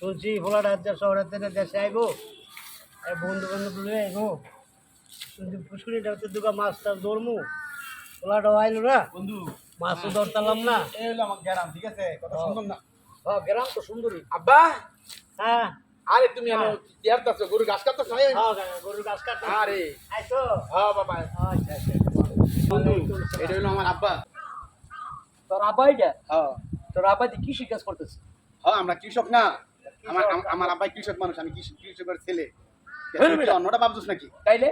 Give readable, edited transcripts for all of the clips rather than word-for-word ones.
শুনছি ভোলার রাজ্য শহরের থেকে দেশে আইবো, বন্ধু বান্ধব লয়ে আইবো, শুনছি পুষ্করিটা হচ্ছে দুগা মাছ টাছ ধরমু, ভোলাটাও আইলো না বন্ধু মাছও ধরতাম না। এই হলো আমার গ্রাম, ঠিক আছে? কথা শুনলাম না। হ্যাঁ গ্রাম তো সুন্দরী। আব্বা, হ্যাঁ আরে তুমি এনে কি করতেছো? গরু ঘাস কাটতেছো? হ্যাঁ গরুর গাছ কাটতে আরে আইসো। হ্যাঁ বাবা। আচ্ছা আচ্ছা বন্ধু এটা হলো আমার আব্বা। তোর আব্বাইটা, হ্যাঁ তোর আব্বাই কৃষি কাজ করতেছে? হ্যাঁ, আমরা কৃষক না। আমার আমার আব্বাই কৃষক মানুষ, আমি কৃষকের ছেলে। তুই অন্যটা ভাবছিস নাকি? তাইলে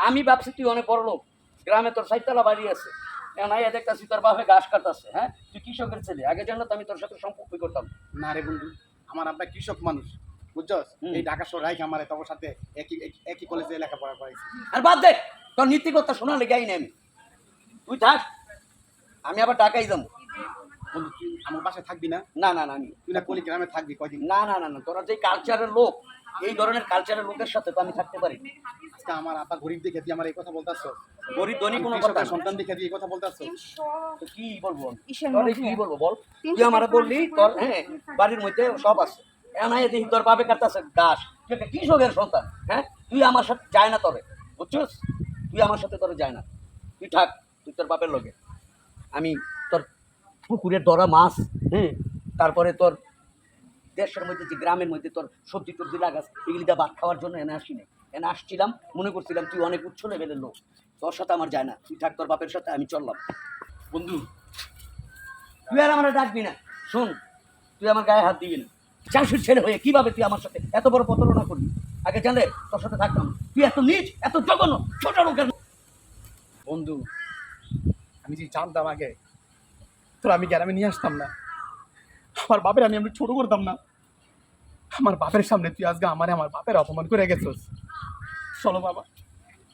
আমি ভাবছি তুই অনেক বড় লোক, গ্রামে তোর সাইতলা বাড়ি আছে, এখন আইয়া দেখতাছি তোর বাপে ঘাস কাটতেছে। হ্যাঁ, তুই কৃষকের ছেলে, আগে জানলে তো আমি তোর সাথে সম্পর্ক করতাম। না রে বন্ধু, আমার আব্বা কৃষক মানুষ, বুঝছস? এই ঢাকা শহর রাইখ আমার তোর সাথে একই একই কলেজে লেখাপড়া করাইছি। আর বাদ দে, তোর নীতিকতা শোনা লেগে আইনি আমি। তুই থাক, আমি আবার ঢাকায় যাবো। বন্ধু তুই আমার বাসায় থাকবি না? না না না, আমি তুই না কলি গ্রামে থাকবি কয়দিন? না না না না, তোরা যে কালচারের লোক, এই ধরনের কালচারের লোকের সাথে তো আমি থাকতে পারি। আজকে আমার আব্বা গরিব দেখে তুই আমার এই কথা বলতেছ? গরিব ধনী কোনো কথা কৃষকের না। সন্তান দেখে তুই এই কথা বলতেছ? তো কি বলবো আমি? তোরে কি বলবো বল? তুই আমার বললি তোর বাড়ির মধ্যে সব আছে, এখন আইয়া দেখি তোর বাপে কাটতেছে ঘাস, তুই একটা কৃষকের সন্তান। হ্যাঁ, তুই আমার সাথে যায় না তবে, বুঝছিস? তুই আমার সাথে তোরে যায় না, তুই থাক, তুই তোর বাপের লগে। আমি তোর পুকুরের ধরা মাছ, তারপরে তোর দেশের মধ্যে যে গ্রামের মধ্যে তোর সবজি টবজি লাগাস, এগুলিটা ভাত খাওয়ার জন্য এনে আসি নাই। এনে আসছিলাম, মনে করছিলাম তুই অনেক উচ্চ লেভেলের লোক, তোর সাথে আমার যায় না। তুই থাক তোর বাপের সাথে, আমি চললাম। বন্ধু তুই আর আমার ডাকবি না। শোন, তুই আমার গায়ে হাত দিবি না। চাষির ছেলে হয়ে কিভাবে তুই আমার সাথে এত বড় প্রতারণা করবি? আগে জানলে তোর সাথে থাকতাম। তুই এত নীচ, এত জঘন্য, ছোট লোকের। বন্ধু আমি যে জানতাম আগে তোর আমি গ্রামে নিয়ে আসতাম না, আমার বাপের আমি ছোট করতাম না। আমার বাপের সামনে তুই আজকে আমার বাপের অপমান করে গেছিস। চলো বাবা,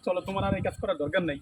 চলো, তোমার আর এই কাজ করার দরকার নাই।